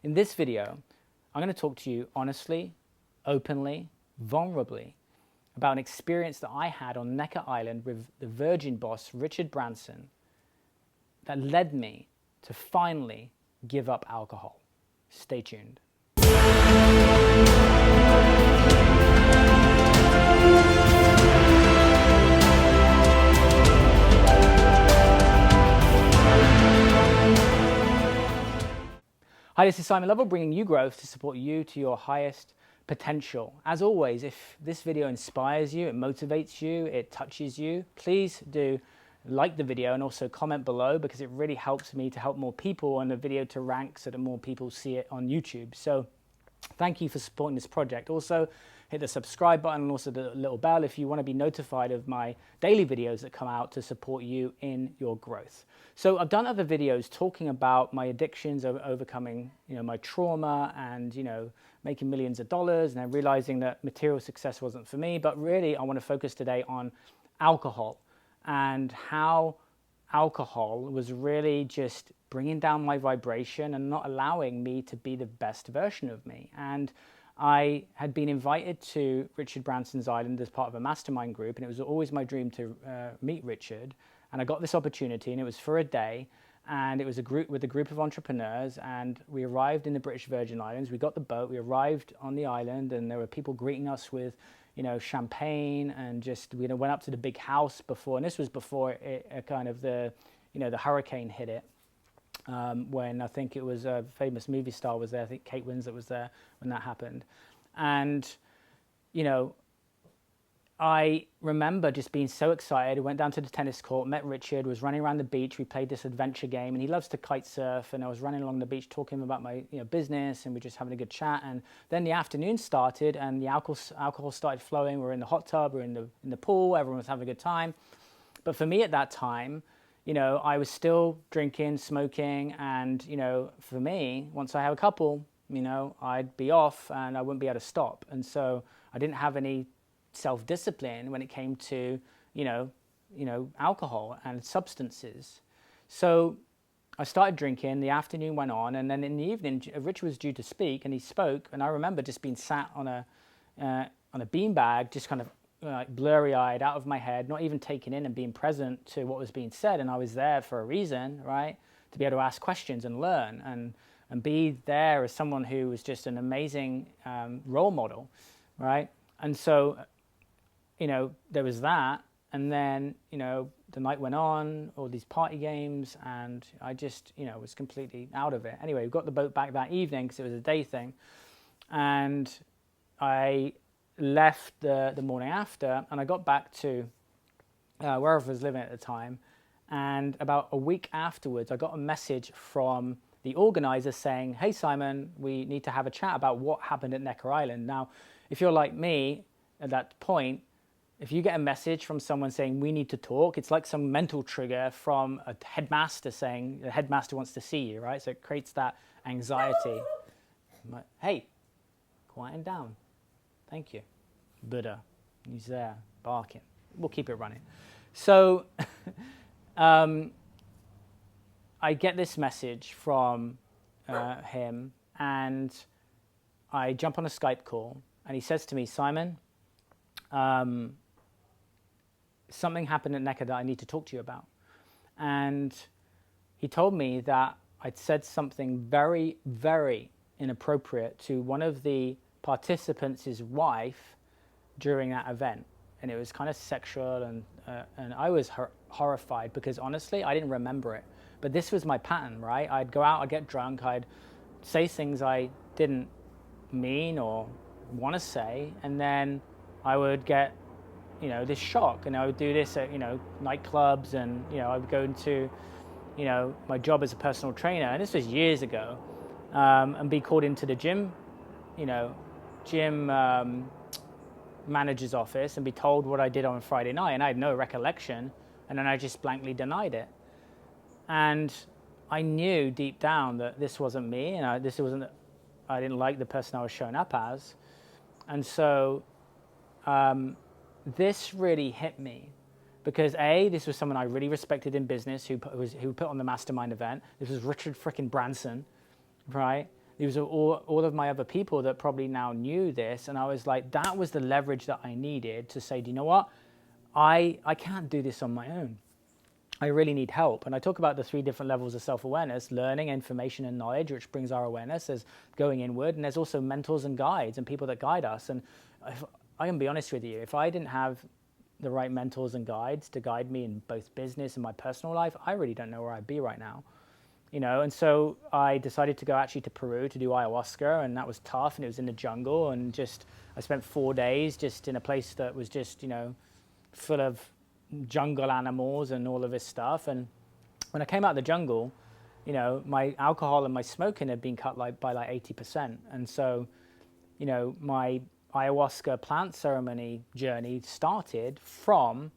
In this video, I'm going to talk to you honestly, openly, vulnerably about an experience that I had on Necker Island with the Virgin boss, Richard Branson, that led me to finally give up alcohol. Stay tuned. Hi, this is Simon Lovell, bringing you growth to support you to your highest potential. As always, if this video inspires you, it motivates you, it touches you, please do like the video and also comment below, because it really helps me to help more people and the video to rank so that more people see it on YouTube. So thank you for supporting this project. Also, hit the subscribe button and also the little bell if you want to be notified of my daily videos that come out to support you in your growth. So I've done other videos talking about my addictions, overcoming, my trauma, and, making millions of dollars, and then realizing that material success wasn't for me. But really, I want to focus today on alcohol and how alcohol was really just bringing down my vibration and not allowing me to be the best version of me. And I had been invited to Richard Branson's island as part of a mastermind group, and it was always my dream to meet Richard. And I got this opportunity, and it was for a day, and it was a group with a group of entrepreneurs, and we arrived in the British Virgin Islands. We got the boat, we arrived on the island, and there were people greeting us with, champagne, and just, we went up to the big house before, and this was before the hurricane hit it. When I think it was a famous movie star was there. I think Kate Winslet was there when that happened. And, I remember just being so excited. I went down to the tennis court, met Richard, was running around the beach. We played this adventure game, and he loves to kite surf. And I was running along the beach talking about my business, and we're just having a good chat. And then the afternoon started, and the alcohol started flowing. We were in the hot tub, we were in the pool. Everyone was having a good time. But for me at that time, I was still drinking, smoking, and, for me, once I have a couple, I'd be off and I wouldn't be able to stop. And so I didn't have any self-discipline when it came to, alcohol and substances. So I started drinking, the afternoon went on, and then in the evening, Rich was due to speak, and he spoke, and I remember just being sat on a beanbag, just kind of blurry-eyed, out of my head, not even taking in and being present to what was being said. And I was there for a reason, right? To be able to ask questions and learn and be there as someone who was just an amazing role model, right? And so, there was that. And then, the night went on, all these party games, and I just, was completely out of it. Anyway, we got the boat back that evening because it was a day thing. And I left the morning after, and I got back to wherever I was living at the time. And about a week afterwards, I got a message from the organizer saying, "Hey Simon, we need to have a chat about what happened at Necker Island." Now, if you're like me at that point, if you get a message from someone saying we need to talk, it's like some mental trigger from a headmaster saying the headmaster wants to see you, right? So it creates that anxiety. Hey, quieten down. Thank you. Buddha, he's there, barking. We'll keep it running. So I get this message from him, and I jump on a Skype call, and he says to me, "Simon, something happened at Necker that I need to talk to you about." And he told me that I'd said something very, very inappropriate to one of the participants' wife during that event, and it was kind of sexual, and I was horrified because honestly I didn't remember it, but this was my pattern, right? I'd go out, I'd get drunk, I'd say things I didn't mean or want to say, and then I would get this shock, and I would do this at nightclubs, and I would go into my job as a personal trainer, and this was years ago, and be called into the gym manager's office and be told what I did on Friday night, and I had no recollection, and then I just blankly denied it. And I knew deep down that this wasn't me, and I didn't like the person I was showing up as. And so this really hit me because this was someone I really respected in business who put on the mastermind event. This was Richard frickin' Branson, right? These were all of my other people that probably now knew this. And I was like, that was the leverage that I needed to say, do you know what? I can't do this on my own. I really need help. And I talk about the 3 different levels of self-awareness: learning, information, and knowledge, which brings our awareness. There's going inward, and there's also mentors and guides and people that guide us. And if, I can be honest with you, if I didn't have the right mentors and guides to guide me in both business and my personal life, I really don't know where I'd be right now. And so I decided to go actually to Peru to do ayahuasca, and that was tough, and it was in the jungle, and I spent 4 days just in a place that was just, full of jungle animals and all of this stuff. And when I came out of the jungle, my alcohol and my smoking had been cut by 80%. And so, my ayahuasca plant ceremony journey started from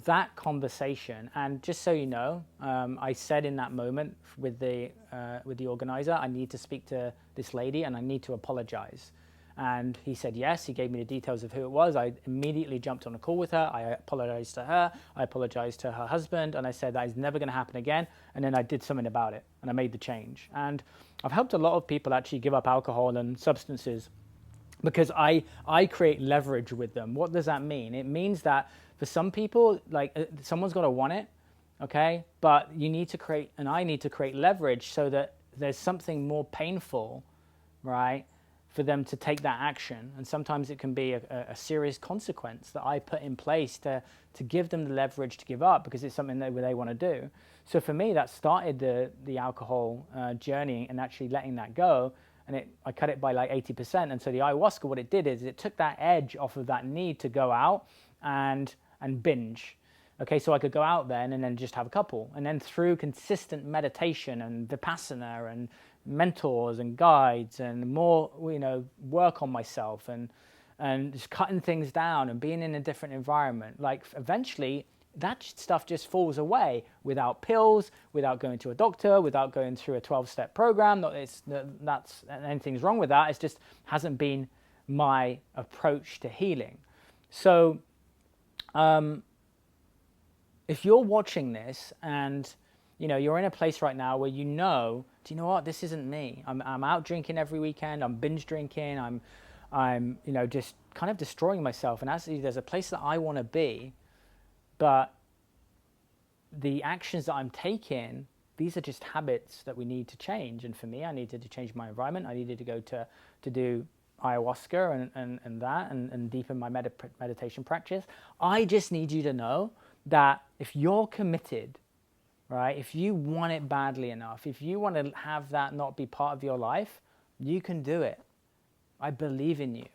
that conversation. And just so you know, I said in that moment with the organizer, I need to speak to this lady and I need to apologize. And he said yes. He gave me the details of who it was. I immediately jumped on a call with her. I apologized to her. I apologized to her husband. And I said that is never going to happen again. And then I did something about it. And I made the change. And I've helped a lot of people actually give up alcohol and substances because I create leverage with them. What does that mean? It means that for some people, someone's got to want it, okay? But you need to create, and I need to create leverage so that there's something more painful, right, for them to take that action. And sometimes it can be a serious consequence that I put in place to give them the leverage to give up because it's something that they want to do. So for me, that started the alcohol journey and actually letting that go. And I cut it by 80%. And so the ayahuasca, what it did is it took that edge off of that need to go out and binge. Okay, so I could go out then and then just have a couple. And then through consistent meditation and vipassana and mentors and guides and more, work on myself and just cutting things down and being in a different environment, eventually that stuff just falls away without pills, without going to a doctor, without going through a 12-step program. That's anything's wrong with that. It just hasn't been my approach to healing. So if you're watching this and you're in a place right now where do you know what, this isn't me. I'm out drinking every weekend. I'm binge drinking. I'm just kind of destroying myself. And actually, there's a place that I want to be, but the actions that I'm taking, these are just habits that we need to change. And for me, I needed to change my environment. I needed to go to do ayahuasca and deepen my meditation practice. I just need you to know that if you're committed, right, if you want it badly enough, if you want to have that not be part of your life, you can do it. I believe in you.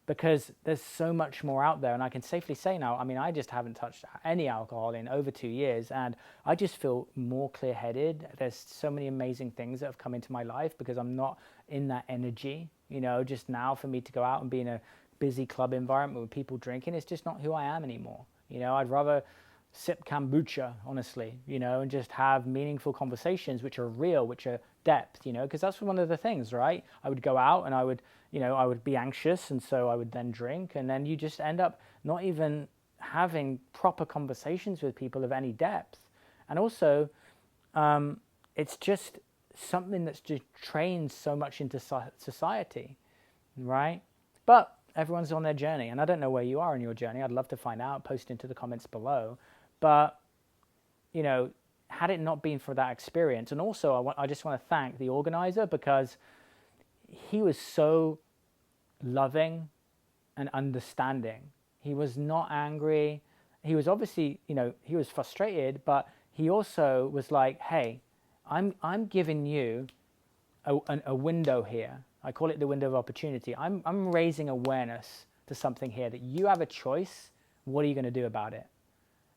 Because there's so much more out there. And I can safely say now, I just haven't touched any alcohol in over 2 years. And I just feel more clear-headed. There's so many amazing things that have come into my life because I'm not in that energy. Just now for me to go out and be in a busy club environment with people drinking, it's just not who I am anymore. I'd rather sip kombucha, honestly, and just have meaningful conversations which are real, which are depth, because that's one of the things, right? I would go out and I would be anxious, and so I would then drink, and then you just end up not even having proper conversations with people of any depth. And also, it's just something that's just trained so much into society, right? But everyone's on their journey, and I don't know where you are in your journey. I'd love to find out. Post into the comments below. But, had it not been for that experience, and also I just want to thank the organizer because he was so loving and understanding. He was not angry. He was obviously, he was frustrated, but he also was like, hey, I'm giving you a window here. I call it the window of opportunity. I'm raising awareness to something here that you have a choice. What are you going to do about it?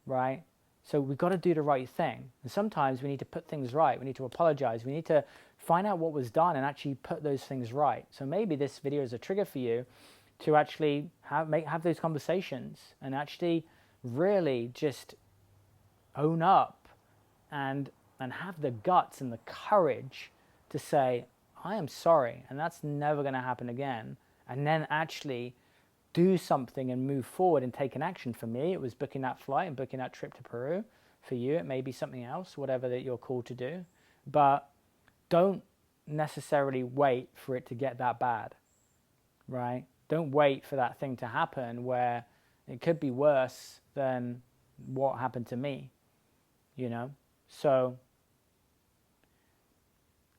Right? So we've got to do the right thing. And sometimes we need to put things right. We need to apologize. We need to find out what was done and actually put those things right. So maybe this video is a trigger for you to actually have those conversations and actually really just own up and have the guts and the courage to say, I am sorry, and that's never going to happen again. And then actually do something and move forward and take an action. For me, it was booking that flight and booking that trip to Peru. For you, it may be something else, whatever that you're called to do. But don't necessarily wait for it to get that bad, right? Don't wait for that thing to happen where it could be worse than what happened to me, you know? So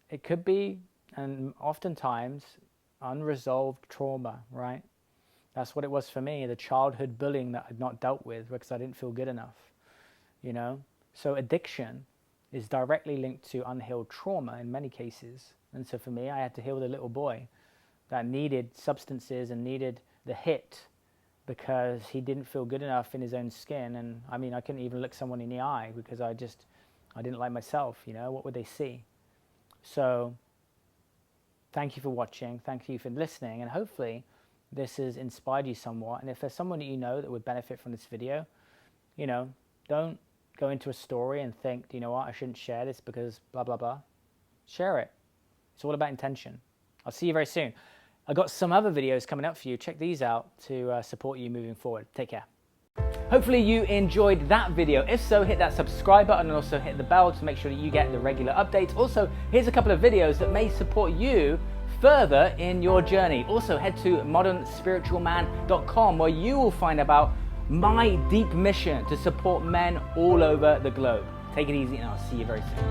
it could be, and oftentimes, unresolved trauma, right? That's what it was for me, the childhood bullying that I'd not dealt with because I didn't feel good enough, you know? So addiction is directly linked to unhealed trauma in many cases. And so for me, I had to heal the little boy that needed substances and needed the hit because he didn't feel good enough in his own skin. And I mean, I couldn't even look someone in the eye because I didn't like myself, you know? What would they see? So thank you for watching. Thank you for listening. And hopefully this has inspired you somewhat. And if there's someone that you know that would benefit from this video, you know, don't go into a story and think, you know what, I shouldn't share this because blah, blah, blah. Share it. It's all about intention. I'll see you very soon. I've got some other videos coming up for you. Check these out to support you moving forward. Take care. Hopefully you enjoyed that video. If so, hit that subscribe button and also hit the bell to make sure that you get the regular updates. Also, here's a couple of videos that may support you further in your journey. Also, head to modernspiritualman.com where you will find about my deep mission to support men all over the globe. Take it easy and I'll see you very soon.